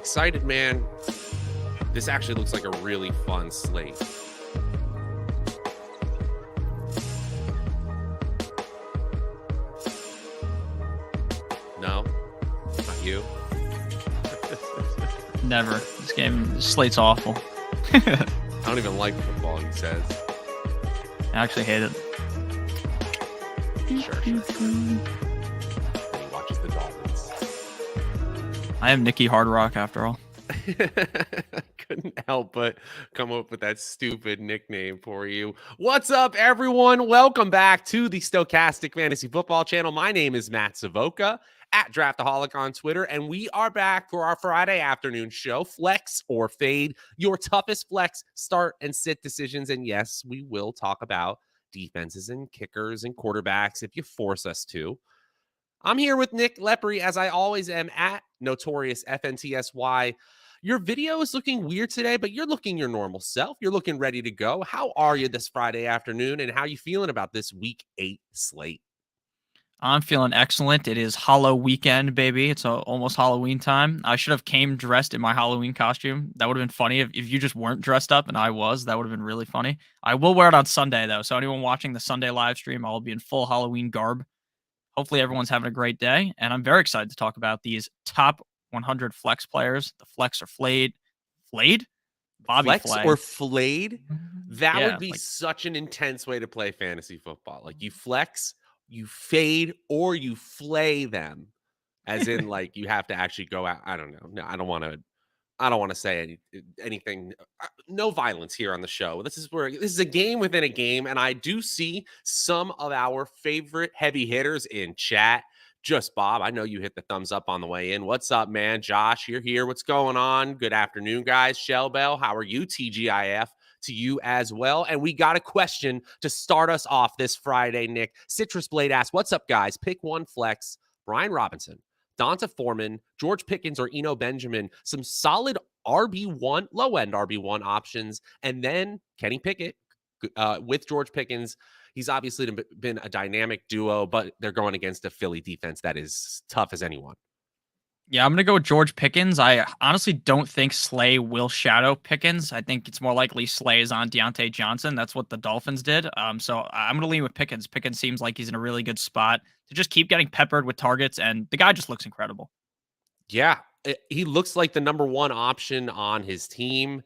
Excited, man. This actually looks like a really fun slate. No, not you. Never. This slate's awful. I don't even like football, he says. I actually hate it. Sure. He watches the Dolphins. I am Nicky Hard Rock after all. Couldn't help but come up with that stupid nickname for you. What's up, everyone? Welcome back to the Stokastic Fantasy Football channel. My name is Matt Savoca at Draftaholic on Twitter, and we are back for our Friday afternoon show, Flex or Fade, your toughest flex start and sit decisions. And yes, we will talk about defenses and kickers and quarterbacks if you force us to. I'm here with Nick Lepri, as I always am, at Notorious FNTSY. Your video is looking weird today, but you're looking your normal self. You're looking ready to go. How are you this Friday afternoon, and how are you feeling about this Week 8 slate? I'm feeling excellent. It is Hollow weekend, baby. It's almost Halloween time. I should have came dressed in my Halloween costume. That would have been funny if you just weren't dressed up and I was. That would have been really funny. I will wear it on Sunday, though. So anyone watching the Sunday live stream, I'll be in full Halloween garb. Hopefully everyone's having a great day. And I'm very excited to talk about these top 100 flex players. The flex or flayed. Flayed? Bobby Flex Flay. or flayed? That Yeah, would be such an intense way to play fantasy football. Like, you flex, you fade, or you flay them, as in like you have to actually go out. I don't know. No, I don't want to say anything. No violence here on the show. This is a game within a game, and I do see some of our favorite heavy hitters in chat. Just Bob, I know you hit the thumbs up on the way in. What's up, man? Josh, you're here. What's going on? Good afternoon, guys. Shell Bell, how are you? TGIF to you as well. And we got a question to start us off this Friday, Nick. Citrus Blade asks, what's up, guys? Pick one flex. Brian Robinson, Donta Foreman, George Pickens, or Eno Benjamin. Some solid RB1, low-end RB1 options. And then Kenny Pickett with George Pickens. He's obviously been a dynamic duo, but they're going against a Philly defense that is tough as anyone. Yeah, I'm going to go with George Pickens. I honestly don't think Slay will shadow Pickens. I think it's more likely Slay is on Deontay Johnson. That's what the Dolphins did. So I'm going to lean with Pickens. Pickens seems like he's in a really good spot to just keep getting peppered with targets, and the guy just looks incredible. Yeah, he looks like the number one option on his team.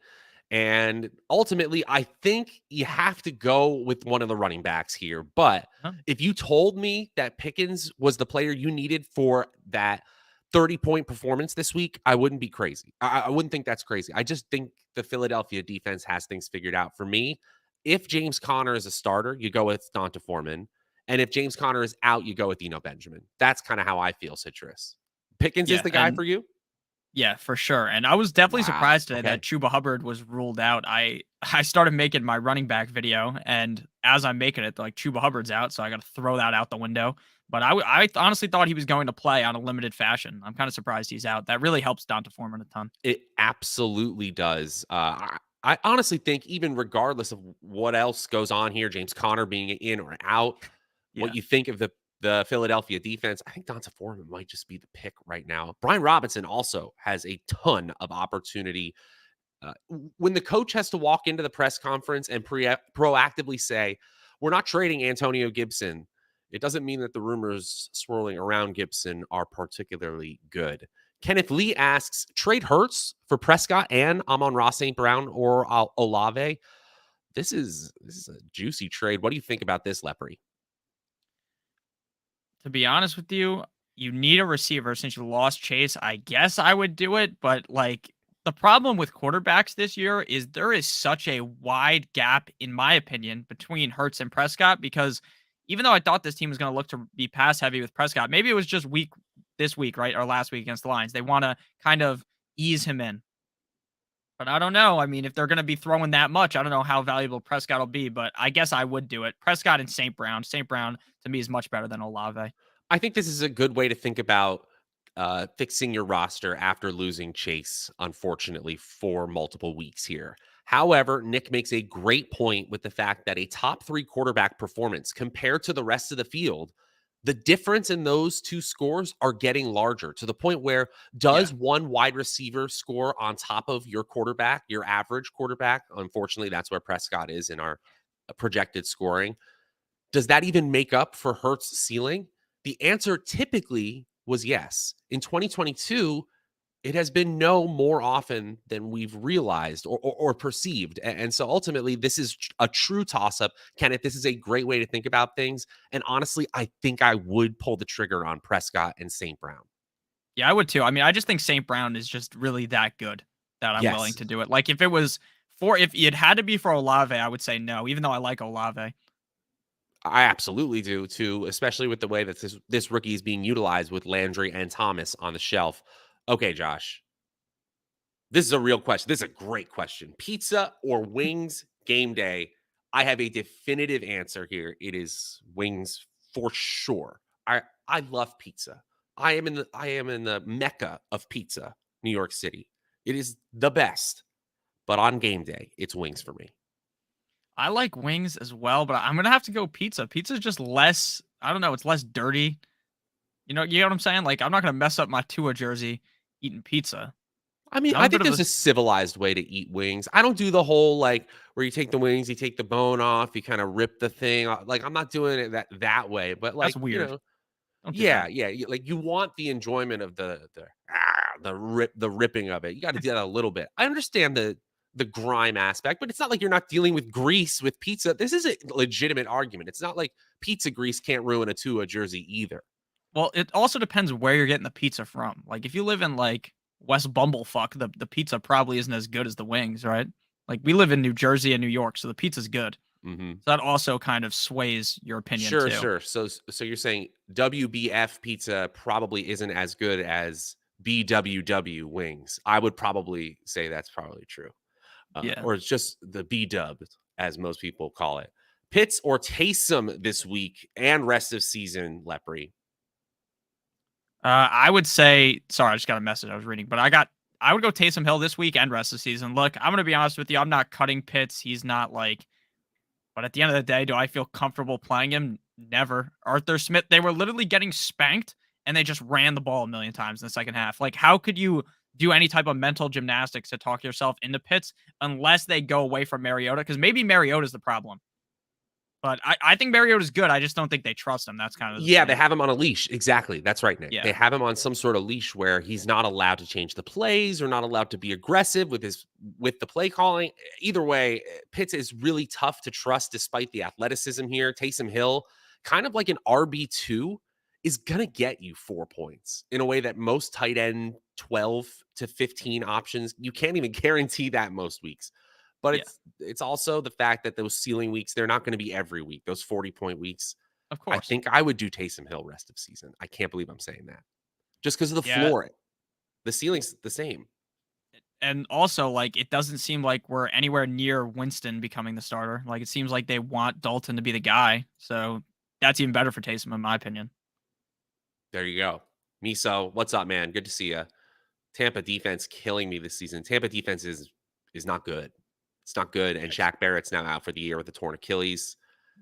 And ultimately, I think you have to go with one of the running backs here. But if you told me that Pickens was the player you needed for that 30-point performance this week, I wouldn't be crazy. I wouldn't think that's crazy. I just think the Philadelphia defense has things figured out. For me, if James Conner is a starter, you go with Donta Foreman. And if James Conner is out, you go with Eno Benjamin. That's kind of how I feel, Citrus. Pickens is the guy for you? Yeah, for sure. And I was definitely surprised today that Chuba Hubbard was ruled out. I started making my running back video, and as I'm making it, like, Chuba Hubbard's out, so I got to throw that out the window. But I honestly thought he was going to play on a limited fashion. I'm kind of surprised he's out. That really helps Donta Foreman a ton. It absolutely does. I honestly think, even regardless of what else goes on here, James Conner being in or out, what you think of the Philadelphia defense, I think Donta Foreman might just be the pick right now. Brian Robinson also has a ton of opportunity. When the coach has to walk into the press conference and proactively say, we're not trading Antonio Gibson, it doesn't mean that the rumors swirling around Gibson are particularly good. Kenneth Lee asks, trade Hurts for Prescott and Amon-Ra St. Brown or Olave? This is a juicy trade. What do you think about this, Lepri? To be honest with you, you need a receiver since you lost Chase. I guess I would do it, but like, the problem with quarterbacks this year is there is such a wide gap, in my opinion, between Hurts and Prescott, because even though I thought this team was going to look to be pass heavy with Prescott, maybe it was just this week, right? Or last week against the Lions. They want to kind of ease him in. But I don't know. I mean, if they're going to be throwing that much, I don't know how valuable Prescott will be, but I guess I would do it. Prescott and St. Brown. St. Brown, to me, is much better than Olave. I think this is a good way to think about fixing your roster after losing Chase, unfortunately, for multiple weeks here. However, Nick makes a great point with the fact that a top 3 quarterback performance compared to the rest of the field, the difference in those two scores are getting larger to the point where does one wide receiver score on top of your quarterback, your average quarterback? Unfortunately, that's where Prescott is in our projected scoring. Does that even make up for Hurts' ceiling? The answer typically was yes. In 2022, it has been no more often than we've realized or perceived. And so ultimately, this is a true toss up. Kenneth, this is a great way to think about things. And honestly, I think I would pull the trigger on Prescott and St. Brown. Yeah, I would too. I mean, I just think St. Brown is just really that good that I'm willing Yes, to do it. Like if it had to be for Olave, I would say no, even though I like Olave. I absolutely do too, especially with the way that this rookie is being utilized with Landry and Thomas on the shelf. Okay, Josh, this is a real question. This is a great question. Pizza or wings game day? I have a definitive answer here. It is wings for sure. I love pizza. I am in the mecca of pizza, New York City. It is the best. But on game day, it's wings for me. I like wings as well, but I'm gonna have to go pizza. Pizza's just less. I don't know. It's less dirty. You know what I'm saying? Like I'm not gonna mess up my Tua jersey eating pizza. I mean, I'm I a bit think of a there's a civilized way to eat wings. I don't do the whole like where you take the wings, you take the bone off, you kind of rip the thing off. Like I'm not doing it that way, but That's like, weird. Don't do yeah, that. yeah, like you want the enjoyment of the ripping of it. You got to do that a little bit. I understand the grime aspect, but it's not like you're not dealing with grease with pizza. This is a legitimate argument. It's not like pizza grease can't ruin a Tua jersey either. Well, it also depends where you're getting the pizza from. Like if you live in like West Bumblefuck, the pizza probably isn't as good as the wings, right? Like we live in New Jersey and New York, so the pizza's good. Mhm. So that also kind of sways your opinion Sure, too. sure. So you're saying WBF pizza probably isn't as good as BWW wings. I would probably say that's probably true. Yeah. Or it's just the B dub, as most people call it. Pitts or Taysom this week and rest of season, Lepri. I would say, sorry, I just got a message I was reading, but I would go Taysom Hill this week and rest of the season. Look, I'm going to be honest with you. I'm not cutting Pitts. He's not like, but at the end of the day, do I feel comfortable playing him? Never. Arthur Smith, they were literally getting spanked and they just ran the ball a million times in the second half. Like, how could you do any type of mental gymnastics to talk yourself into Pitts unless they go away from Mariota? Because maybe Mariota's the problem. But I think Mariota's good. I just don't think they trust him. That's kind of the Yeah, they thing. have him on a leash. Exactly. That's right, Nick. They Yeah. have him on some sort of leash where he's not allowed to change the plays or not allowed to be aggressive with the play calling. Either way, Pitts is really tough to trust despite the athleticism here. Taysom Hill, kind of like an RB2, is going to get you 4 points in a way that most tight end 12 to 15 options, you can't even guarantee that most weeks. But Yeah. it's also the fact that those ceiling weeks, they're not going to be every week. Those 40-point weeks, Of I course. think I would do Taysom Hill rest of season. I can't believe I'm saying that. Just because of the Yeah. floor. The ceiling's the same. And also, like, it doesn't seem like we're anywhere near Winston becoming the starter. Like, it seems like they want Dalton to be the guy. So that's even better for Taysom, in my opinion. There you go. Miso, what's up, man? Good to see you. Tampa defense killing me this season. Tampa defense is not good. It's not good. And Shaq Barrett's now out for the year with a torn Achilles.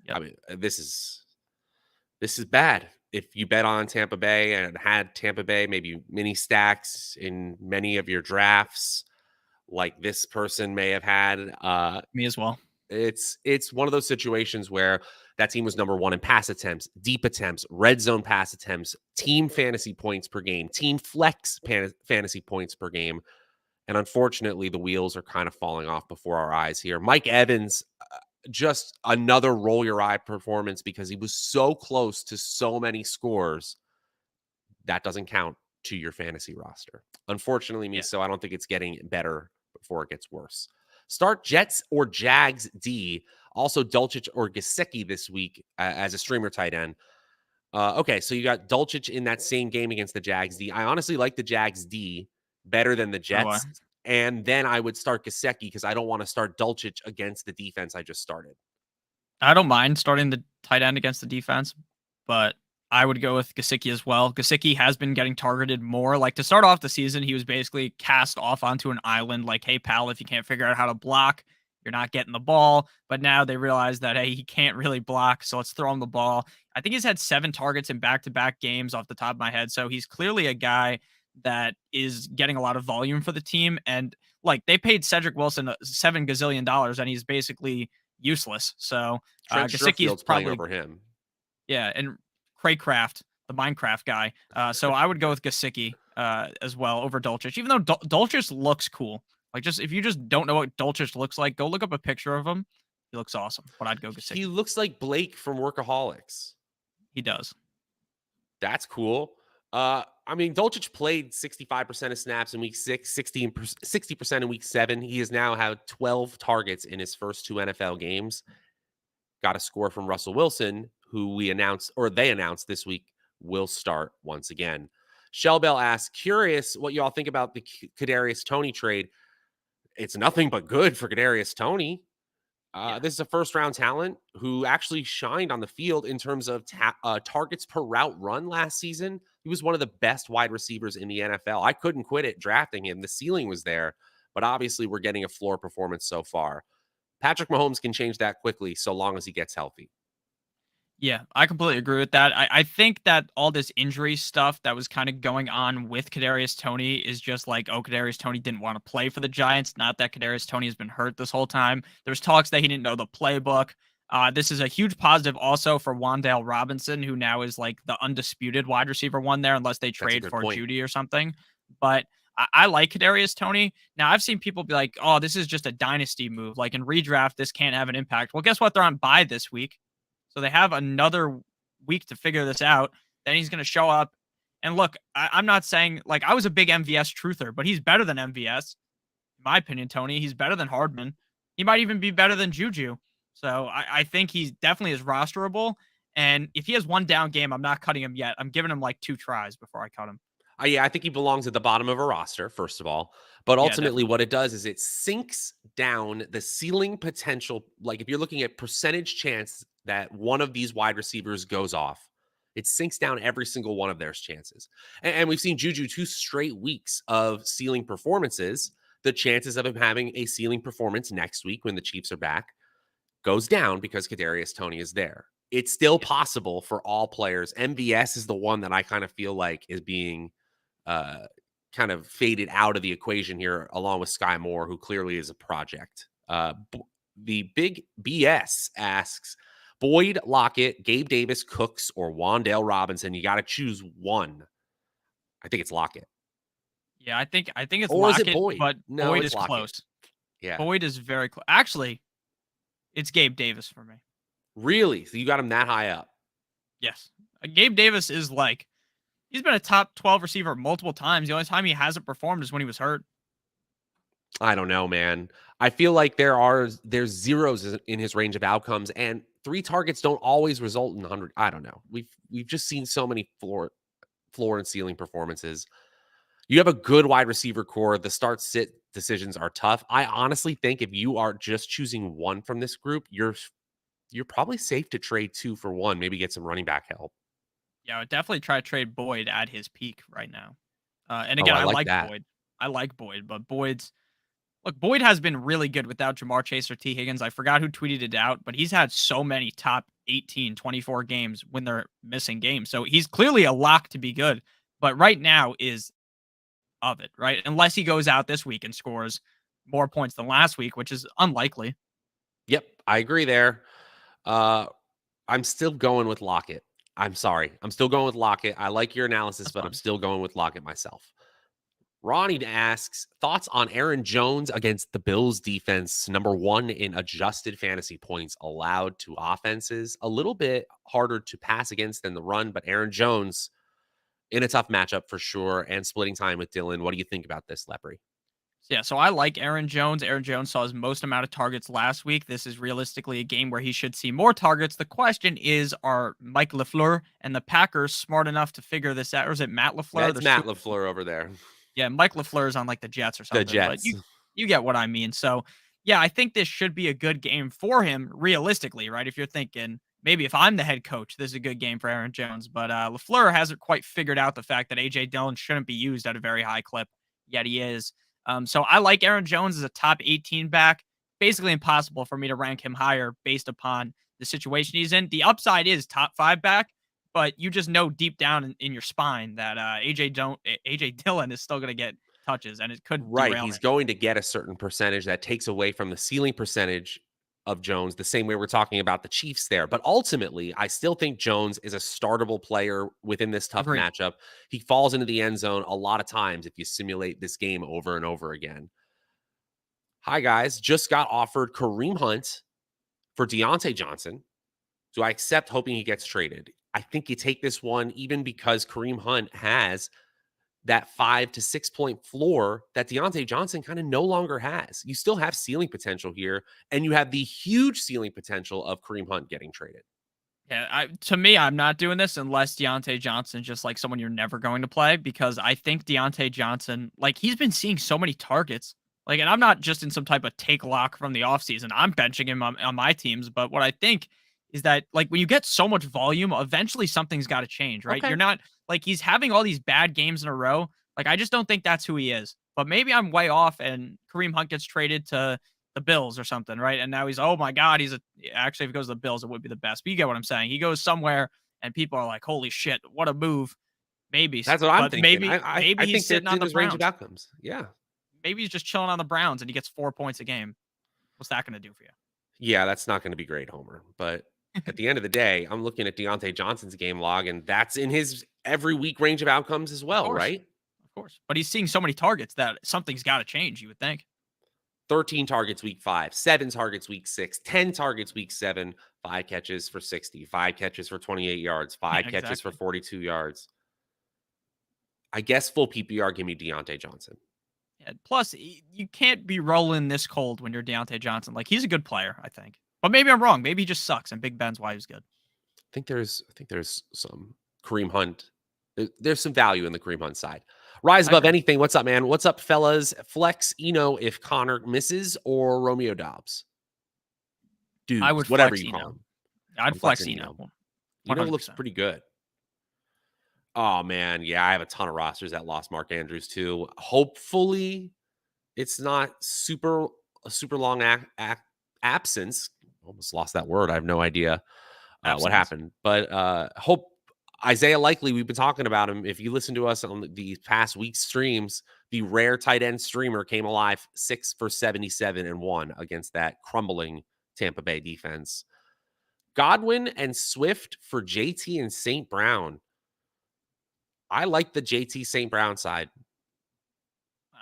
Yep. I mean, this is bad. If you bet on Tampa Bay and had Tampa Bay, maybe mini stacks in many of your drafts, like this person may have had, Me as well. it's one of those situations where that team was number one in pass attempts, deep attempts, red zone pass attempts, team fantasy points per game, team flex fantasy points per game. And unfortunately, the wheels are kind of falling off before our eyes here. Mike Evans, just another roll your eye performance because he was so close to so many scores. That doesn't count to your fantasy roster. Unfortunately, Yeah. so I don't think it's getting better before it gets worse. Start Jets or Jags D. Also, Dulcich or Gesicki this week as a streamer tight end. Okay, so you got Dulcich in that same game against the Jags D. I honestly like the Jags D better than the So do I. Jets. And then I would start Gesicki because I don't want to start Dulcich against the defense I just started. I don't mind starting the tight end against the defense, but I would go with Gesicki as well. Gesicki has been getting targeted more. Like to start off the season, he was basically cast off onto an island. Like, hey, pal, if you can't figure out how to block, You're not getting the ball. But now they realize that, hey, he can't really block. So let's throw him the ball. I think he's had 7 targets in back-to-back games off the top of my head. So he's clearly a guy that is getting a lot of volume for the team. And like they paid Cedric Wilson $7 gazillion and he's basically useless. So Trent Gesicki's Sherfield's playing probably, over him. yeah, and Craycraft, the Minecraft guy. So I would go with Gesicki as well over Dulcich, even though Dulcich looks cool. Like, just if you just don't know what Dulcich looks like, go look up a picture of him. He looks awesome, but I'd go Gesicki. He looks like Blake from Workaholics. He does. That's cool. I mean, Dulcich played 65% of snaps in week 6, 60% in week 7. He has now had 12 targets in his first 2 NFL games. Got a score from Russell Wilson, who they announced this week will start once again. Shellbell asks, curious what you all think about the Kadarius Toney trade. It's nothing but good for Kadarius Toney. This is a first-round talent who actually shined on the field in terms of targets per route run last season. He was one of the best wide receivers in the NFL. I couldn't quit it drafting him. The ceiling was there, but obviously we're getting a floor performance so far. Patrick Mahomes can change that quickly so long as he gets healthy. Yeah, I completely agree with that. I think that all this injury stuff that was kind of going on with Kadarius Toney is just like, oh, Kadarius Toney didn't want to play for the Giants. Not that Kadarius Toney has been hurt this whole time. There's talks that he didn't know the playbook. This is a huge positive also for Wan'Dale Robinson, who now is like the undisputed wide receiver one there, unless they trade for Judy or something. But I like Kadarius Toney. Now, I've seen people be like, oh, this is just a dynasty move. Like in redraft, this can't have an impact. Well, guess what? They're on bye this week. So they have another week to figure this out. Then he's going to show up. And look, I'm not saying, like, I was a big MVS truther, but he's better than MVS. In my opinion, Toney, he's better than Hardman. He might even be better than Juju. So I think he definitely is rosterable. And if he has one down game, I'm not cutting him yet. I'm giving him like 2 tries before I cut him. Yeah, I think he belongs at the bottom of a roster, first of all. But ultimately, what it does is it sinks down the ceiling potential. Like if you're looking at percentage chance that one of these wide receivers goes off, it sinks down every single one of their chances. And we've seen Juju 2 straight weeks of ceiling performances. The chances of him having a ceiling performance next week when the Chiefs are back goes down because Kadarius Toney is there. It's still possible for all players. MVS is the one that I kind of feel like is being kind of faded out of the equation here, along with Sky Moore, who clearly is a project. The big BS asks, Boyd, Lockett, Gabe Davis, Cooks, or Wan'Dale Robinson. You got to choose one. I think it's Lockett. Yeah, I think it's or Lockett, is it Boyd? but No, Boyd it's is Lockett. close. Yeah, Boyd is very close. Actually, it's Gabe Davis for me. Really? So you got him that high up? Yes. Gabe Davis is like, he's been a top 12 receiver multiple times. The only time he hasn't performed is when he was hurt. I don't know, man. I feel like there's zeros in his range of outcomes, and 3 targets don't always result in 100. I don't know. We've just seen so many floor and ceiling performances. You have a good wide receiver core. The start sit decisions are tough. I honestly think if you are just choosing one from this group, you're probably safe to trade 2 for 1. Maybe get some running back help. Yeah, I would definitely try to trade Boyd at his peak right now. And again, I I like like that. Boyd. I like Boyd, but Boyd has been really good without Jamar Chase or T. Higgins. I forgot who tweeted it out, but he's had so many top 18, 24 games when they're missing games. So he's clearly a lock to be good. But right now is of it, right? Unless he goes out this week and scores more points than last week, which is unlikely. Yep, I agree there. I'm still going with Lockett. I'm sorry. I'm still going with Lockett. I like your analysis, but I'm still going with Lockett myself. Ronnie asks, thoughts on Aaron Jones against the Bills defense, number 1 in adjusted fantasy points allowed to offenses. A little bit harder to pass against than the run, but Aaron Jones in a tough matchup for sure, and splitting time with Dylan. What do you think about this, Lepri? Yeah, so I like Aaron Jones. Aaron Jones saw his most amount of targets last week. This is realistically a game where he should see more targets. The question is, are Mike LaFleur and the Packers smart enough to figure this out? Or is it Matt LaFleur? That's Matt LaFleur over there. Yeah, Mike LaFleur is on like the Jets or something. The Jets. But you get what I mean. So, yeah, I think this should be a good game for him realistically, right? If you're thinking, maybe if I'm the head coach, this is a good game for Aaron Jones. But LaFleur hasn't quite figured out the fact that A.J. Dillon shouldn't be used at a very high clip, yet he is. So I like Aaron Jones as a top 18 back. basically impossible for me to rank him higher based upon the situation he's in. The upside is top 5 back, but you just know deep down in your spine that AJ Dillon is still going to get touches, and it could Right. derail He's him. going to get a certain percentage that takes away from the ceiling percentage of Jones, the same way we're talking about the Chiefs there. But ultimately, I still think Jones is a startable player within this tough Agreed. matchup. He falls into the end zone a lot of times if you simulate this game over and over again. Hi, guys. Just got offered Kareem Hunt for Deontay Johnson. Do I accept hoping he gets traded? I think you take this one even because Kareem Hunt has that 5 to 6 point floor that Deontay Johnson kind of no longer has. You still have ceiling potential here, and you have the huge ceiling potential of Kareem Hunt getting traded. Yeah, to me, I'm not doing this unless Deontay Johnson's just like someone you're never going to play, because I think Deontay Johnson, like, he's been seeing so many targets. Like, and I'm not just in some type of take lock from the offseason. I'm benching him on my teams. But what I think is that, like, when you get so much volume, eventually something's got to change, right? Okay. You're not like he's having all these bad games in a row. Like, I just don't think that's who he is. But maybe I'm way off and Kareem Hunt gets traded to the Bills or something, right? And now he's, oh my God, actually, if he goes to the Bills, it would be the best. But you get what I'm saying. He goes somewhere and people are like, holy shit, what a move. Maybe, That's what I'm but thinking. maybe I he's think sitting on the there's range of Browns. outcomes. Yeah. Maybe he's just chilling on the Browns and he gets 4 points a game. What's that going to do for you? Yeah, that's not going to be great, Homer. But at the end of the day, I'm looking at Deontay Johnson's game log, and that's in his every week range of outcomes as Of well, course. right? Of course. But he's seeing so many targets that something's got to change, you would think. 13 targets week 5, 7 targets week 6, 10 targets week 7, 5 catches for 60, 5 catches for 28 yards, 5 Yeah, catches for exactly. 42 yards. I guess full PPR, give me Deontay Johnson. Yeah, plus, you can't be rolling this cold when you're Deontay Johnson. Like, he's a good player, I think. But maybe I'm wrong. Maybe he just sucks, and Big Ben's why he's good. I think there's some Kareem Hunt. There's some value in the Kareem Hunt side. Rise I above agree. anything. What's up, man? What's up, fellas? Flex Eno if Connor misses or Romeo Dobbs. I Dubes, would whatever flex you call Eno. him. I'd I'm flex flexing Eno. Eno. Eno looks 100%. pretty good. Oh man, yeah, I have a ton of rosters that lost Mark Andrews too. Hopefully, it's not a super long absence. Almost lost that word. I have no idea what Abstinence. happened, but hope Isaiah Likely. We've been talking about him. If you listen to us on the past week's streams, the rare tight end streamer came alive 6 for 77 and 1 against that crumbling Tampa Bay defense. Godwin and Swift for JT and St. Brown. I like the JT St. Brown side.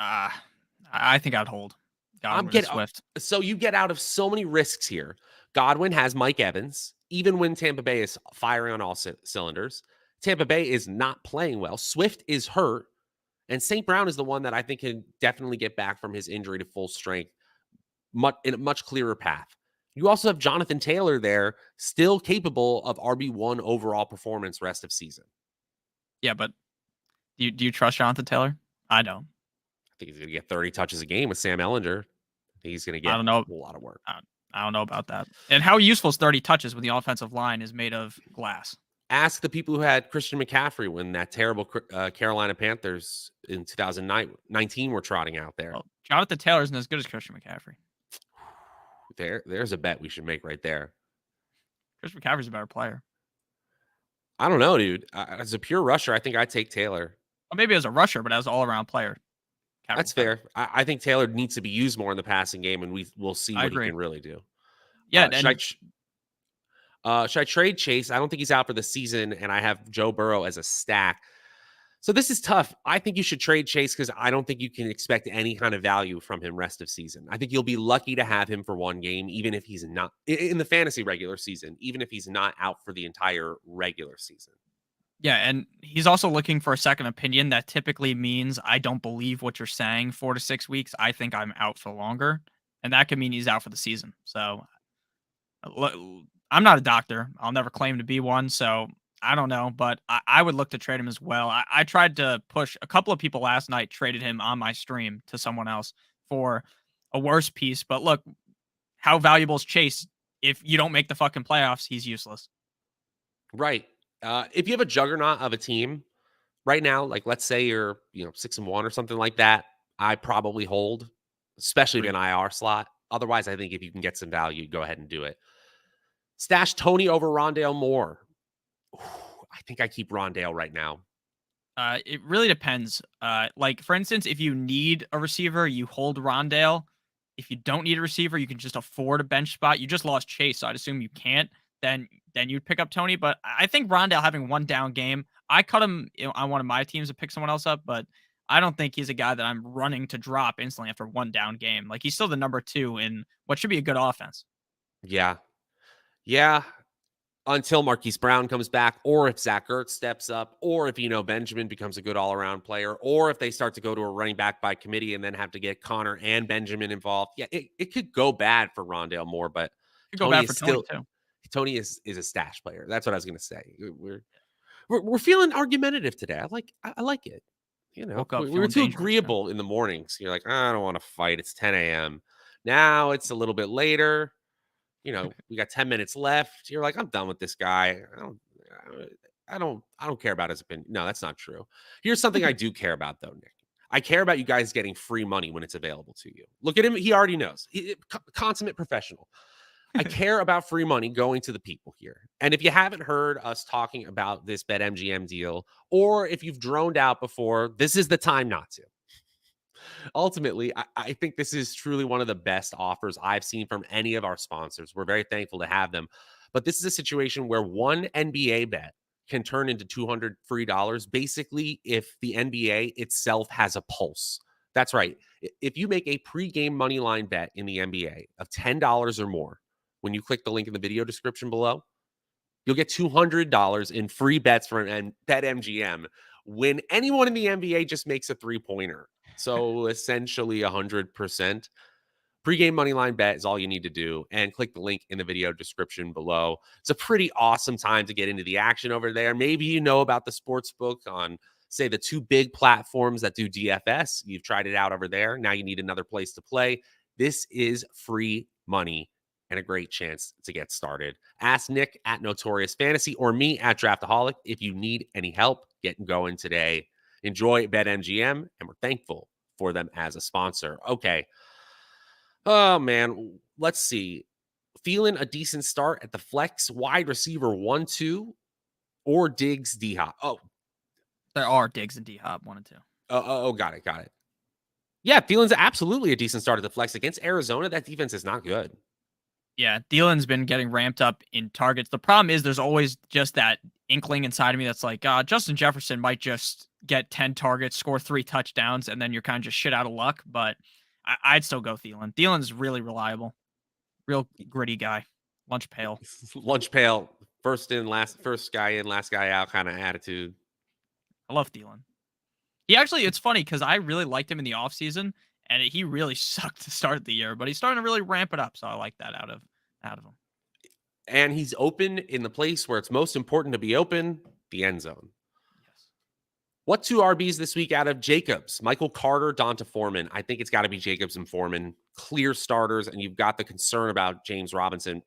I think I'd hold I'm Godwin and getting Swift. so you get out of so many risks here. Godwin has Mike Evans, even when Tampa Bay is firing on all cylinders. Tampa Bay is not playing well. Swift is hurt, and St. Brown is the one that I think can definitely get back from his injury to full strength in a much clearer path. You also have Jonathan Taylor there, still capable of RB1 overall performance rest of season. Yeah, but do you trust Jonathan Taylor? I don't. I think he's going to get 30 touches a game with Sam Ellinger. I think he's going to I get don't know. a lot of work. I don't know about that. And how useful is 30 touches when the offensive line is made of glass? Ask the people who had Christian McCaffrey when that terrible Carolina Panthers in 2019 were trotting out there. Well, Jonathan Taylor isn't as good as Christian McCaffrey. There's a bet we should make right there. Christian McCaffrey's a better player. I don't know, dude. As a pure rusher, I think I'd take Taylor. Well, maybe as a rusher, but as an all-around player. That's fair. I think Taylor needs to be used more in the passing game, and we'll see what he can really do. Yeah, should I trade Chase? I don't think he's out for the season, and I have Joe Burrow as a stack. So this is tough. I think you should trade Chase because I don't think you can expect any kind of value from him rest of season. I think you'll be lucky to have him for one game, even if he's not in the fantasy regular season, even if he's not out for the entire regular season. Yeah, and he's also looking for a second opinion. That typically means I don't believe what you're saying 4 to 6 weeks. I think I'm out for longer, and that could mean he's out for the season. So I'm not a doctor. I'll never claim to be one. So I don't know, but I would look to trade him as well. I tried to push a couple of people last night, traded him on my stream to someone else for a worse piece. But look, how valuable is Chase? If you don't make the fucking playoffs, he's useless. Right. If you have a juggernaut of a team right now, like let's say you're 6-1 or something like that, I probably hold, especially if an IR slot. Otherwise, I think if you can get some value, go ahead and do it. Stash Tony over Rondale Moore. I think I keep Rondale right now. It really depends. Like for instance, if you need a receiver, you hold Rondale. If you don't need a receiver, you can just afford a bench spot. You just lost Chase, so I'd assume you can't. Then you'd pick up Tony. But I think Rondale having one down game, I cut him on one of my teams to pick someone else up, but I don't think he's a guy that I'm running to drop instantly after one down game. Like he's still the number 2 in what should be a good offense. Yeah. Yeah. Until Marquise Brown comes back, or if Zach Ertz steps up, or if Benjamin becomes a good all-around player, or if they start to go to a running back by committee and then have to get Connor and Benjamin involved. Yeah, it could go bad for Rondale Moore, but Could go Tony bad is for Tony still too. Tony is a stash player. That's what I was going to say. We're feeling argumentative today. I like it. Woke up We were feeling too dangerous too. agreeable in the mornings. You're like, I don't want to fight. It's 10 a.m. Now it's a little bit later. We got 10 minutes left. You're like, I'm done with this guy. I don't care about his opinion. No, that's not true. Here's something I do care about though, Nick. I care about you guys getting free money when it's available to you. Look at him. He already knows. Consummate professional. I care about free money going to the people here. And if you haven't heard us talking about this BetMGM deal, or if you've droned out before, this is the time not to. Ultimately, I think this is truly one of the best offers I've seen from any of our sponsors. We're very thankful to have them. But this is a situation where one NBA bet can turn into $200 free dollars, basically, if the NBA itself has a pulse. That's right. If you make a pregame money line bet in the NBA of $10 or more, when you click the link in the video description below, you'll get $200 in free bets from BetMGM when anyone in the NBA just makes a three-pointer. So essentially 100%. Pre-game money line bet is all you need to do, and click the link in the video description below. It's a pretty awesome time to get into the action over there. Maybe you know about the sports book on, say, the 2 big platforms that do DFS. You've tried it out over there. Now you need another place to play. This is free money and a great chance to get started. Ask Nick at Notorious Fantasy or me at Draftaholic if you need any help getting going today. Enjoy BetMGM, and we're thankful for them as a sponsor. Okay. Oh, man. Let's see. Feeling a decent start at the flex wide receiver 1-2 or Diggs D Hop. Oh, There are Diggs and D Hop 1 and 2. Got it. Yeah, Thielen's absolutely a decent start at the flex against Arizona. That defense is not good. Yeah, Thielen's been getting ramped up in targets. The problem is there's always just that inkling inside of me that's like, Justin Jefferson might just get 10 targets, score 3 touchdowns, and then you're kind of just shit out of luck. But I'd still go Thielen. Thielen's really reliable. Real gritty guy. Lunch pail. Lunch pail. First guy in, last guy out kind of attitude. I love Thielen. It's funny because I really liked him in the offseason, and he really sucked to start the year, but he's starting to really ramp it up. So I like that out of him. And he's open in the place where it's most important to be open, the end zone. Yes. What 2 RBs this week out of Jacobs? Michael Carter, Donta Foreman. I think it's got to be Jacobs and Foreman. Clear starters, and you've got the concern about James Robinson.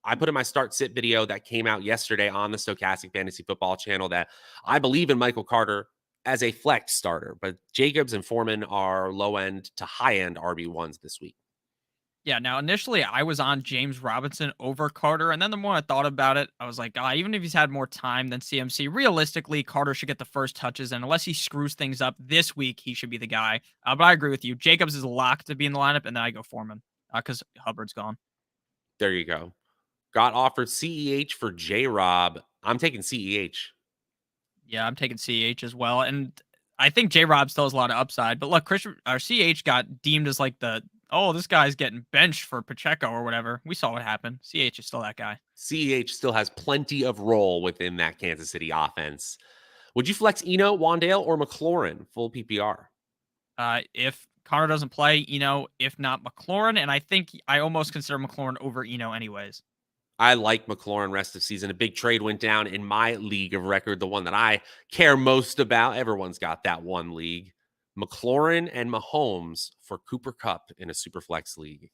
I put in my start-sit video that came out yesterday on the Stokastic Fantasy Football channel that I believe in Michael Carter as a flex starter, but Jacobs and Foreman are low-end to high-end RB1s this week. Yeah, now initially I was on James Robinson over Carter, and then the more I thought about it, I was like, even if he's had more time than CMC, realistically, Carter should get the first touches, and unless he screws things up this week, he should be the guy. But I agree with you. Jacobs is locked to be in the lineup, and then I go Foreman because Hubbard's gone. There you go. Got offered CEH for J-Rob. I'm taking CEH. Yeah, I'm taking CEH as well, and I think J-Rob still has a lot of upside. But look, CEH got deemed as like this guy's getting benched for Pacheco or whatever. We saw what happened. CEH is still that guy. CEH still has plenty of role within that Kansas City offense. Would you flex Eno, Wandale, or McLaurin full PPR? If Connor doesn't play, if not McLaurin, and I think I almost consider McLaurin over Eno anyways. I like McLaurin rest of season. A big trade went down in my league of record, the one that I care most about. Everyone's got that one league. McLaurin and Mahomes for Cooper Kupp in a Superflex league.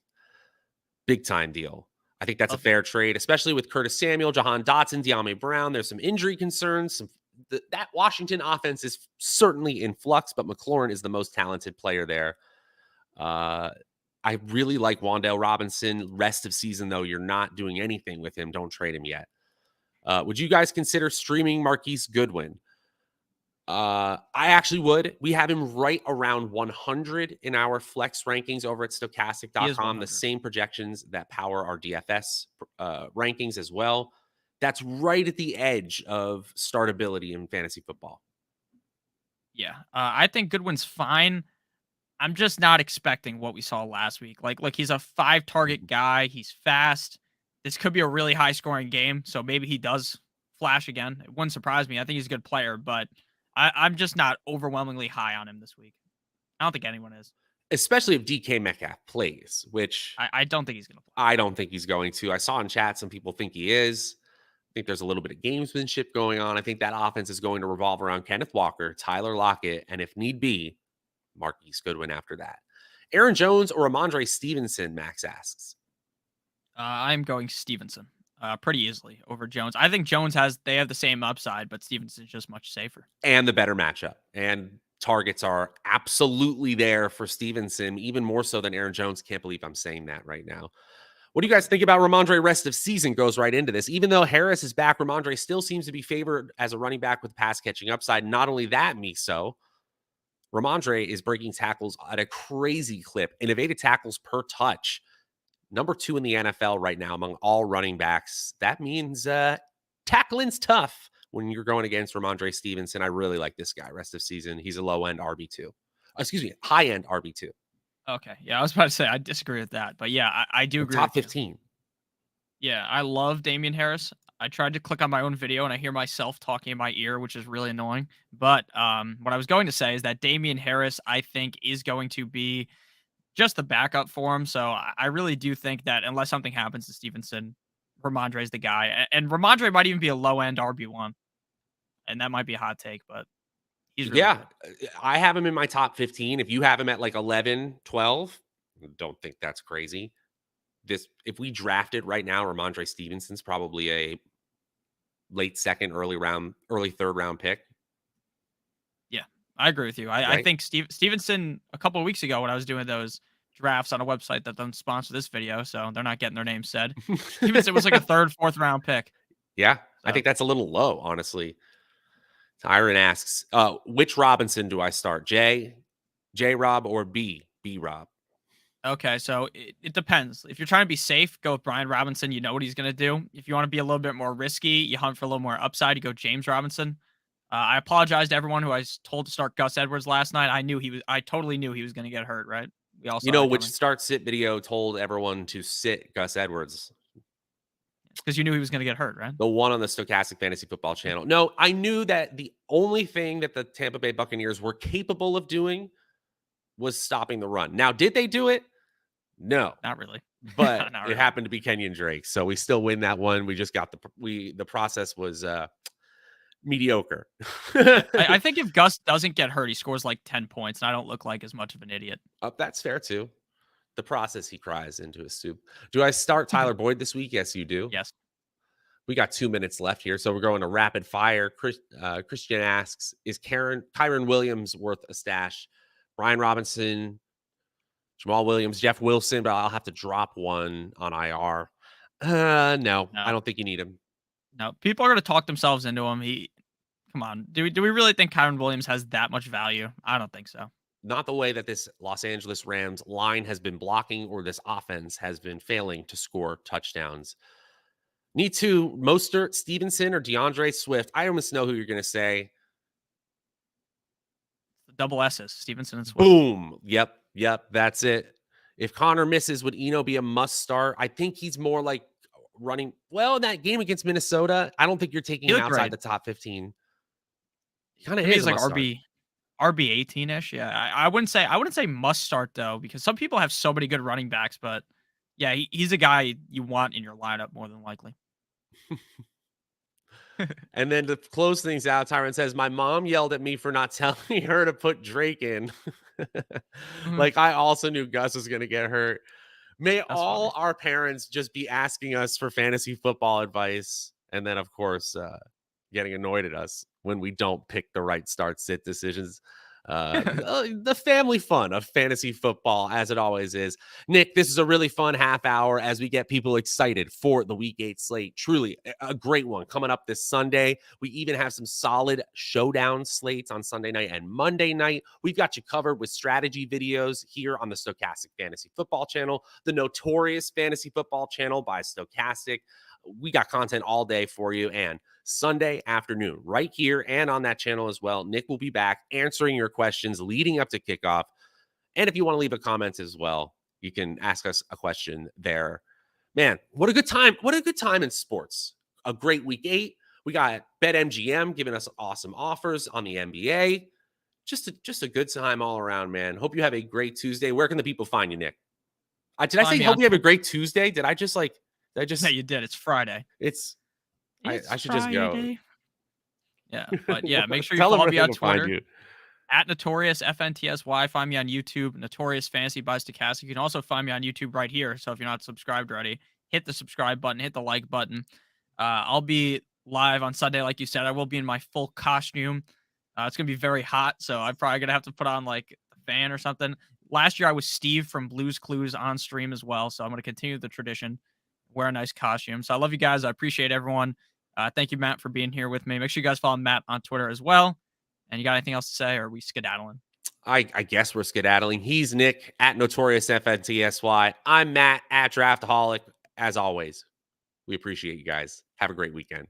Big time deal. I think that's a fair trade, especially with Curtis Samuel, Jahan Dotson, De'Ami Brown. There's some injury concerns. That Washington offense is certainly in flux, but McLaurin is the most talented player there. I really like Wan'Dale Robinson. Rest of season, though, you're not doing anything with him. Don't trade him yet. Would you guys consider streaming Marquise Goodwin? I actually would. We have him right around 100 in our flex rankings over at He is stokastic.com. The 100. same projections that power our DFS rankings as well. That's right at the edge of startability in fantasy football. Yeah. I think Goodwin's fine. I'm just not expecting what we saw last week. Like he's a 5-target guy. He's fast. This could be a really high scoring game. So maybe he does flash again. It wouldn't surprise me. I think he's a good player, but I'm just not overwhelmingly high on him this week. I don't think anyone is. Especially if DK Metcalf plays, which I don't think he's going to play. I don't think he's going to. I saw in chat some people think he is. I think there's a little bit of gamesmanship going on. I think that offense is going to revolve around Kenneth Walker, Tyler Lockett, and if need be, Marquise Goodwin after that. Aaron Jones or Ramondre Stevenson, Max asks. I'm going Stevenson pretty easily over Jones. I think Jones they have the same upside, but Stevenson's just much safer. And the better matchup. And targets are absolutely there for Stevenson, even more so than Aaron Jones. Can't believe I'm saying that right now. What do you guys think about Ramondre rest of season? Goes right into this. Even though Harris is back, Ramondre still seems to be favored as a running back with pass catching upside. Not only that, Miso, Ramondre is breaking tackles at a crazy clip, innovative tackles per touch. Number 2 in the NFL right now among all running backs. That means tackling's tough when you're going against Ramondre Stevenson. I really like this guy rest of season. He's a low-end RB2. Excuse me, high-end RB2. Okay. Yeah, I was about to say I disagree with that. But yeah, I do agree. Top with 15. You. Yeah, I love Damian Harris. I tried to click on my own video and I hear myself talking in my ear, which is really annoying. But what I was going to say is that Damian Harris, I think, is going to be just the backup for him. So I really do think that unless something happens to Stevenson, Ramondre's the guy. And Ramondre might even be a low-end RB1. And that might be a hot take, but he's really good. I have him in my top 15. If you have him at like 11, 12, don't think that's crazy. If we drafted right now, Ramondre Stevenson's probably a late second, early third round pick. Yeah, I agree with you. I think Stevenson a couple of weeks ago when I was doing those drafts on a website that doesn't sponsor this video, so they're not getting their name said. Stevenson was like a third, fourth round pick. Yeah, so. I think that's a little low, honestly. Tyron asks, which Robinson do I start? J Rob or B Rob? Okay, so it depends. If you're trying to be safe, go with Brian Robinson. You know what he's going to do. If you want to be a little bit more risky, you hunt for a little more upside, you go James Robinson. I apologize to everyone who I was told to start Gus Edwards last night. I totally knew he was going to get hurt, right? We all saw which start sit video told everyone to sit Gus Edwards. Because you knew he was going to get hurt, right? The one on the Stokastic Fantasy Football channel. No, I knew that the only thing that the Tampa Bay Buccaneers were capable of doing was stopping the run. Now, did they do it? No, not really. But it happened to be Kenyon Drake, so we still win that one. We just got the process was mediocre. I think if Gus doesn't get hurt, he scores like 10 points, and I don't look like as much of an idiot. That's fair too. The process he cries into his soup. Do I start Tyler Boyd this week? Yes, you do. Yes. We got 2 minutes left here, so we're going to rapid fire. Christian asks, is Kyren Williams worth a stash? Brian Robinson, Jamal Williams, Jeff Wilson, but I'll have to drop one on IR. No, I don't think you need him. No, people are going to talk themselves into him. Come on. Do we really think Kyren Williams has that much value? I don't think so. Not the way that this Los Angeles Rams line has been blocking or this offense has been failing to score touchdowns. Need to Mostert, Stevenson, or DeAndre Swift. I almost know who you're going to say. The double S's, Stevenson and Swift. Boom. Yep. That's it. If Connor misses, would Eno be a must start? I think he's more like running. Well, in that game against Minnesota, I don't think you're taking him outside the top 15. He kind of is like RB 18-ish. Yeah, I wouldn't say must start though, because some people have so many good running backs, but yeah, he's a guy you want in your lineup more than likely. And then to close things out, Tyron says, my mom yelled at me for not telling her to put Drake in. Like, I also knew Gus was going to get hurt. That's all funny. Our parents just be asking us for fantasy football advice. And then, of course, getting annoyed at us when we don't pick the right start sit decisions. The family fun of fantasy football, as it always is. Nick, this is a really fun half hour as we get people excited for the Week 8 slate. Truly a great one coming up this Sunday. We even have some solid showdown slates on Sunday night and Monday night. We've got you covered with strategy videos here on the Stokastic Fantasy Football channel, the Notorious Fantasy Football channel by Stokastic. We got content all day for you. And Sunday afternoon, right here and on that channel as well, Nick will be back answering your questions leading up to kickoff. And if you want to leave a comment as well, you can ask us a question there. Man, what a good time. What a good time in sports. A great Week 8. We got BetMGM giving us awesome offers on the NBA. Just a good time all around, man. Hope you have a great Tuesday. Where can the people find you, Nick? Did I say hope you have a great Tuesday? Did I just No, you did. It's Friday. I should just go. Yeah, but yeah, make sure you Tell them follow where me they on can find Twitter you. at Notorious FNTSY. Find me on YouTube, Notorious Fantasy by Stokastic. You can also find me on YouTube right here. So if you're not subscribed already, hit the subscribe button, hit the like button. I'll be live on Sunday, like you said. I will be in my full costume. It's gonna be very hot, so I'm probably gonna have to put on like a fan or something. Last year I was Steve from Blue's Clues on stream as well, so I'm gonna continue the tradition, wear a nice costume. So I love you guys. I appreciate everyone. Thank you, Matt, for being here with me. Make sure you guys follow Matt on Twitter as well. And you got anything else to say, or are we skedaddling? I guess we're skedaddling. He's Nick at Notorious FNTSY. I'm Matt at Draftaholic. As always, we appreciate you guys. Have a great weekend.